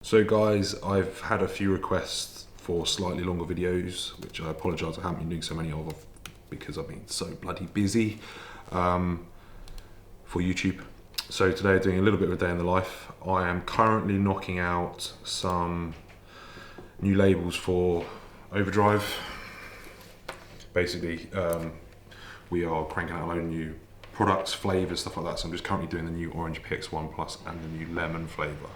So guys, I've had a few requests for slightly longer videos, which I apologise I haven't been doing so many of because I've been so bloody busy for YouTube. So today I'm doing a little bit of a day in the life. I am currently knocking out some new labels for Overdrive. Basically, we are cranking out a load of new products, flavours, stuff like that. So I'm just currently doing the new Orange PX1 Plus and the new Lemon flavour.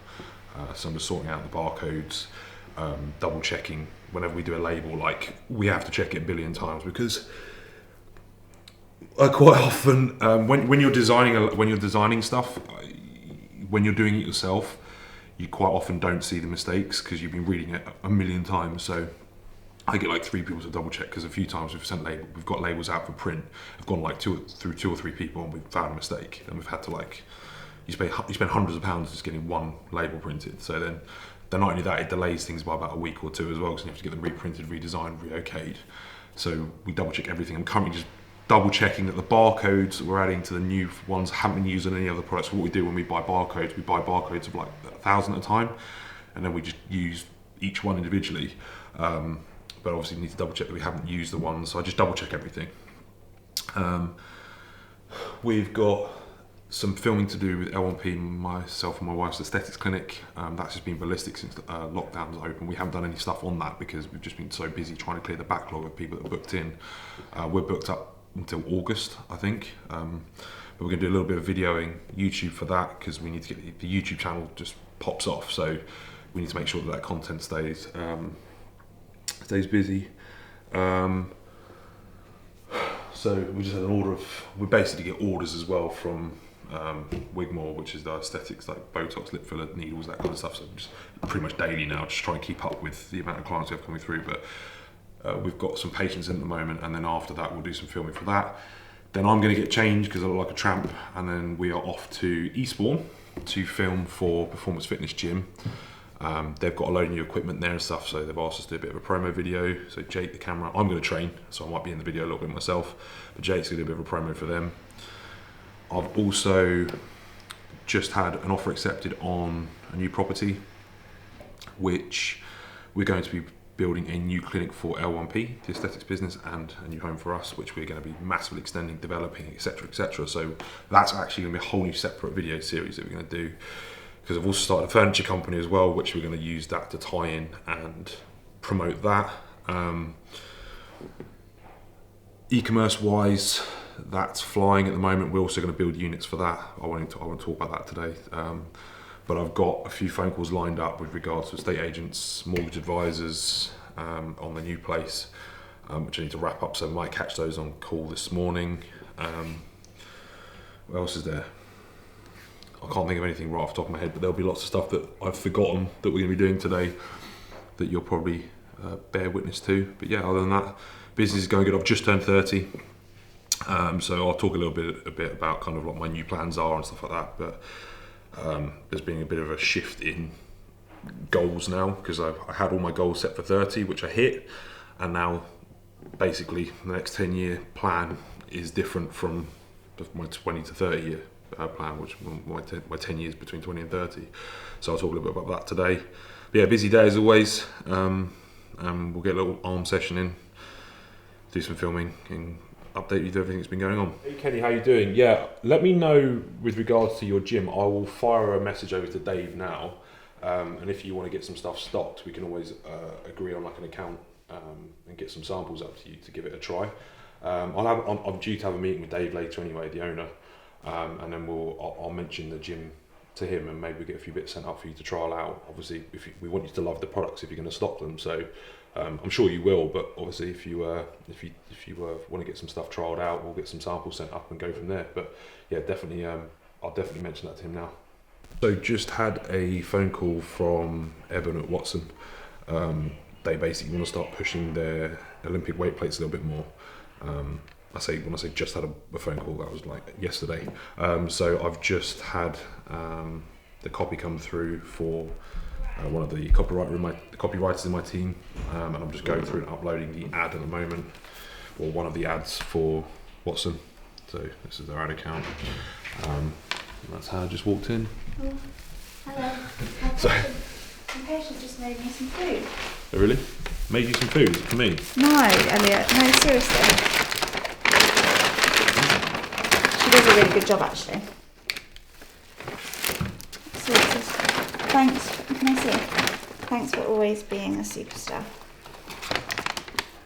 So I'm just sorting out the barcodes, double checking whenever we do a label. Like, we have to check it a billion times because quite often when you're designing stuff, when you're doing it yourself, you quite often don't see the mistakes because you've been reading it a million times. So I get like 3 people to double check because a few times we've got labels out for print. I've gone like through 2 or 3 people and we've found a mistake, and we've had to you spend hundreds of pounds just getting one label printed. So then not only that, it delays things by about a week or 2 as well, because you have to get them reprinted, redesigned, re-okayed. So we double check everything. I'm currently just double checking that the barcodes we're adding to the new ones haven't been used on any other products. So what we do when we buy barcodes of like 1,000 at a time, and then we just use each one individually. But obviously we need to double check that we haven't used the ones, so I just double check everything. We've got some filming to do with L1P, myself and my wife's aesthetics clinic. That's just been ballistic since lockdown's open. We haven't done any stuff on that because we've just been so busy trying to clear the backlog of people that are booked in. We're booked up until August, I think. But we're gonna do a little bit of videoing YouTube for that because we need to get the YouTube channel just pops off. So we need to make sure that content stays busy. So we just had we basically get orders as well from Wigmore, which is the aesthetics, like Botox, lip filler, needles, that kind of stuff. So just pretty much daily now, just try and keep up with the amount of clients we have coming through. But we've got some patients in at the moment, and then after that we'll do some filming for that. Then I'm going to get changed because I look like a tramp, and then we are off to Eastbourne to film for Performance Fitness Gym. They've got a load of new equipment there and stuff, so they've asked us to do a bit of a promo video. So Jake, the camera, I'm going to train, so I might be in the video a little bit myself, but Jake's going to do a bit of a promo for them. I've also just had an offer accepted on a new property, which we're going to be building a new clinic for L1P, the aesthetics business, and a new home for us, which we're going to be massively extending, developing, etc., etc. So that's actually going to be a whole new separate video series that we're going to do, because I've also started a furniture company as well, which we're going to use that to tie in and promote that. E-commerce wise, that's flying at the moment. We're also going to build units for that. I want to talk about that today. But I've got a few phone calls lined up with regards to estate agents, mortgage advisors on the new place, which I need to wrap up. So I might catch those on call this morning. What else is there? I can't think of anything right off the top of my head, but there'll be lots of stuff that I've forgotten that we're going to be doing today that you'll probably bear witness to. But yeah, other than that, business is going good. I've just turned 30. So I'll talk a bit about kind of what my new plans are and stuff like that. But there's been a bit of a shift in goals now, because I had all my goals set for 30, which I hit, and now basically the next 10-year plan is different from my 20 to 30 year plan, which my 10 years between 20 and 30. So I'll talk a little bit about that today. But yeah, busy day as always. We'll get a little arm session in, do some filming, and update you with everything that's been going on. Hey Kenny, how you doing? Yeah, let me know with regards to your gym. I will fire a message over to Dave now, and if you want to get some stuff stocked, we can always agree on like an account and get some samples up to you to give it a try. I'm due to have a meeting with Dave later anyway, the owner, and then I'll mention the gym to him, and maybe we'll get a few bits sent up for you to trial out. Obviously, we want you to love the products if you're going to stock them. So I'm sure you will, but obviously if you want to get some stuff trialed out, we'll get some samples sent up and go from there. But yeah, definitely, I'll definitely mention that to him now. So just had a phone call from Evan at Watson. They basically want to start pushing their Olympic weight plates a little bit more. When I say just had a phone call, that was like yesterday. So I've just had the copy come through for one of the copywriters in my team, and I'm just going through and uploading the ad at the moment, or one of the ads for Watson. So this is their ad account. That's how I just walked in. Oh, hello. So The patient just made me some food. Oh, really? Made you some food for me? No, Elliot. No, seriously. She does a really good job, actually. So it says, thanks. Can I see? Thanks for always being a superstar.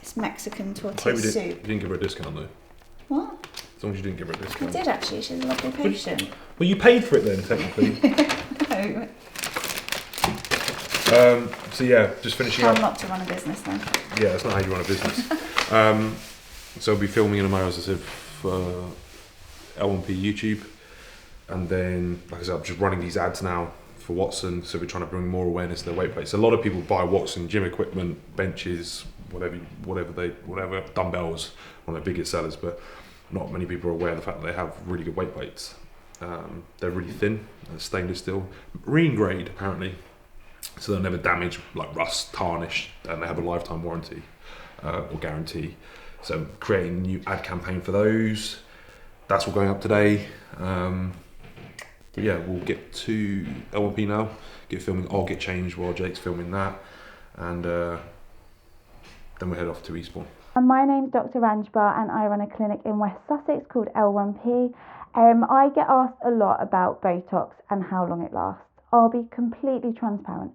It's Mexican tortilla soup. You didn't give her a discount though. What? As long as you didn't give her a I discount. did actually. She's a lovely patient. Well, you paid for it then, technically. No. So yeah, just finishing How up. not to run a business then? Yeah, that's not how you run a business. So I'll be filming in a matter, as I said, for L1P YouTube, and then, like I said, I'm just running these ads now for Watson. So we're trying to bring more awareness to their weight plates. A lot of people buy Watson gym equipment, benches, whatever dumbbells, one of the biggest sellers, but not many people are aware of the fact that they have really good weight plates. They're really thin, stainless steel, marine grade apparently, so they'll never damage, like rust, tarnish, and they have a lifetime warranty or guarantee. So creating a new ad campaign for those. That's all going up today. But yeah, we'll get to L1P now, get filming. I'll get changed while Jake's filming that, and then we'll head off to Eastbourne. My name's Dr. Ranjbar and I run a clinic in West Sussex called L1P. I get asked a lot about Botox and how long it lasts. I'll be completely transparent.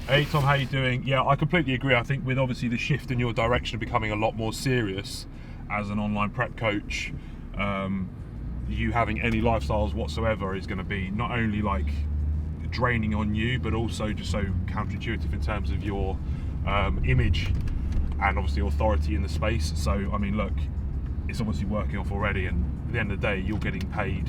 Hey Tom, how you doing? Yeah, I completely agree. I think with obviously the shift in your direction of becoming a lot more serious as an online prep coach, you having any lifestyles whatsoever is going to be not only like draining on you, but also just so counterintuitive in terms of your image and obviously authority in the space. So I mean, look, it's obviously working off already, and at the end of the day, you're getting paid.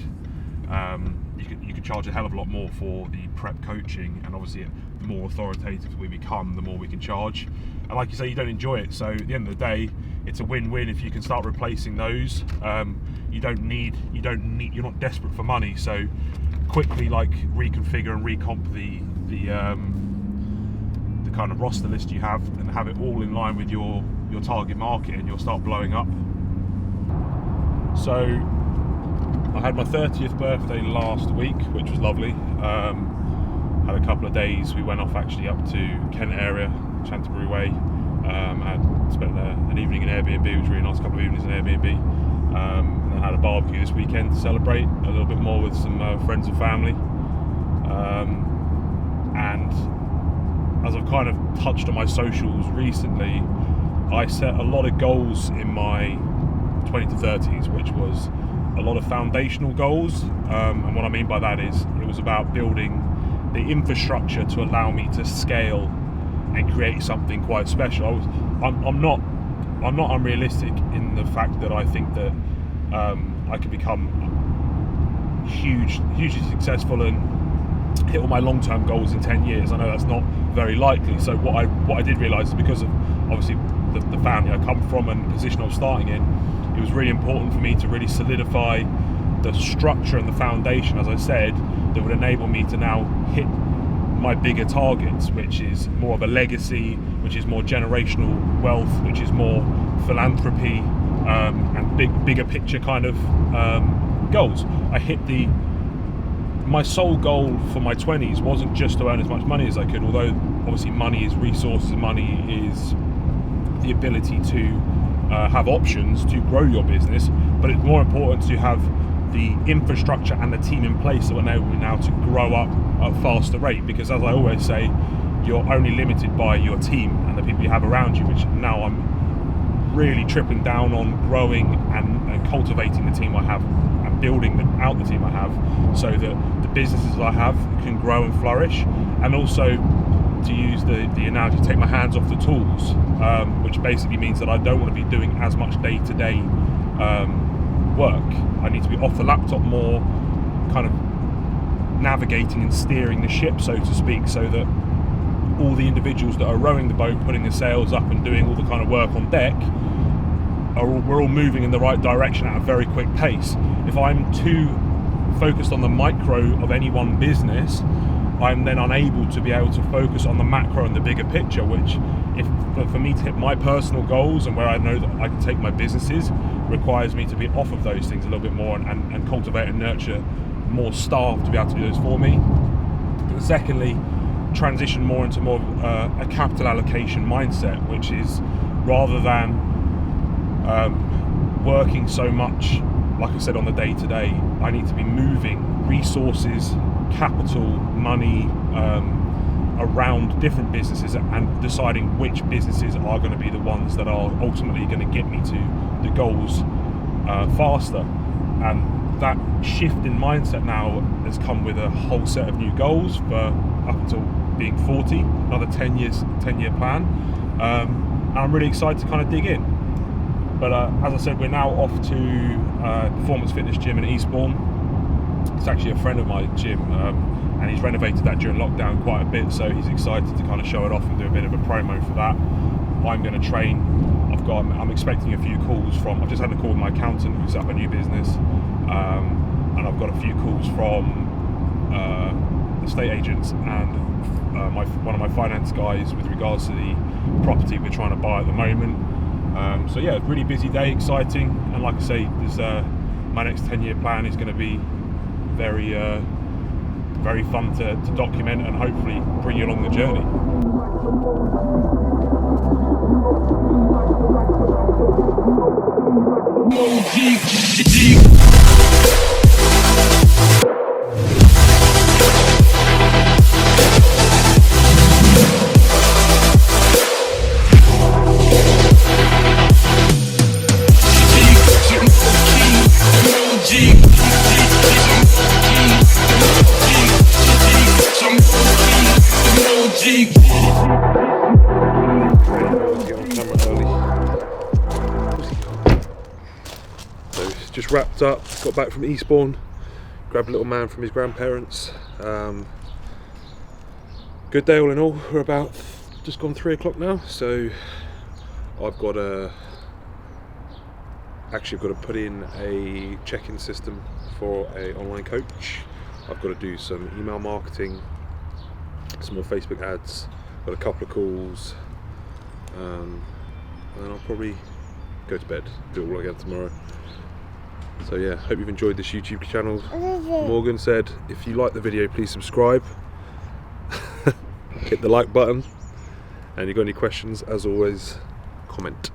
You can charge a hell of a lot more for the prep coaching, and obviously the more authoritative we become, the more we can charge. And like you say, you don't enjoy it, so at the end of the day, it's a win-win if you can start replacing those. You're not desperate for money, so quickly like reconfigure and recomp the kind of roster list you have, and have it all in line with your target market, and you'll start blowing up. So I had my 30th birthday last week, which was lovely. Had a couple of days. We went off actually up to Kent area, Chanterbury Way. Had spent an evening in Airbnb. It was really nice, couple of evenings in Airbnb. And then had a barbecue this weekend to celebrate a little bit more with some friends and family. And as I've kind of touched on my socials recently, I set a lot of goals in my 20 to 30s, which was a lot of foundational goals, and what I mean by that is it was about building the infrastructure to allow me to scale and create something quite special. I'm not unrealistic in the fact that I think that I could become hugely successful and hit all my long-term goals in 10 years. I know that's not very likely. So what I did realise is, because of obviously the family I come from and the position I was starting in, it was really important for me to really solidify the structure and the foundation, as I said, that would enable me to now hit my bigger targets, which is more of a legacy, which is more generational wealth, which is more philanthropy, and bigger picture kind of goals. I hit my sole goal for my 20s wasn't just to earn as much money as I could, although obviously money is resources, money is the ability to have options to grow your business, but it's more important to have the infrastructure and the team in place that will enable you now to grow up at a faster rate, because as I always say, you're only limited by your team and the people you have around you, which now I'm really tripling down on growing and cultivating the team I have and building out the team I have, so that the businesses I have can grow and flourish, and also, to use the analogy, take my hands off the tools, which basically means that I don't want to be doing as much day-to-day work. I need to be off the laptop more, kind of navigating and steering the ship, so to speak, so that all the individuals that are rowing the boat, putting the sails up and doing all the kind of work on deck, we're all moving in the right direction at a very quick pace. If I'm too focused on the micro of any one business, I'm then unable to be able to focus on the macro and the bigger picture, which, for me to hit my personal goals and where I know that I can take my businesses, requires me to be off of those things a little bit more and cultivate and nurture more staff to be able to do those for me. And secondly, transition more into more of a capital allocation mindset, which is rather than working so much, like I said, on the day-to-day, I need to be moving resources, capital, money around different businesses and deciding which businesses are going to be the ones that are ultimately going to get me to the goals faster. And that shift in mindset now has come with a whole set of new goals for up until being 40, another 10-year plan, and I'm really excited to kind of dig in. But as I said, we're now off to Performance Fitness Gym in Eastbourne. It's actually a friend of my gym, and he's renovated that during lockdown quite a bit, so he's excited to kind of show it off and do a bit of a promo for that. I'm going to train. I'm expecting a few calls from, I've just had a call with my accountant who's set up a new business, and I've got a few calls from estate agents and one of my finance guys with regards to the property we're trying to buy at the moment. So yeah, really busy day, exciting, and like I say, there's my next 10-year plan is going to be very very fun to document and hopefully bring you along the journey. Just wrapped up, got back from Eastbourne, grabbed a little man from his grandparents. Good day all in all. We're about just gone 3 o'clock now, so I've got to put in a check-in system for an online coach. I've got to do some email marketing, some more Facebook ads, got a couple of calls, and then I'll probably go to bed, do it all again tomorrow. So yeah, hope you've enjoyed this YouTube channel. Morgan said, if you like the video, please subscribe, hit the like button, and if you've got any questions, as always, comment.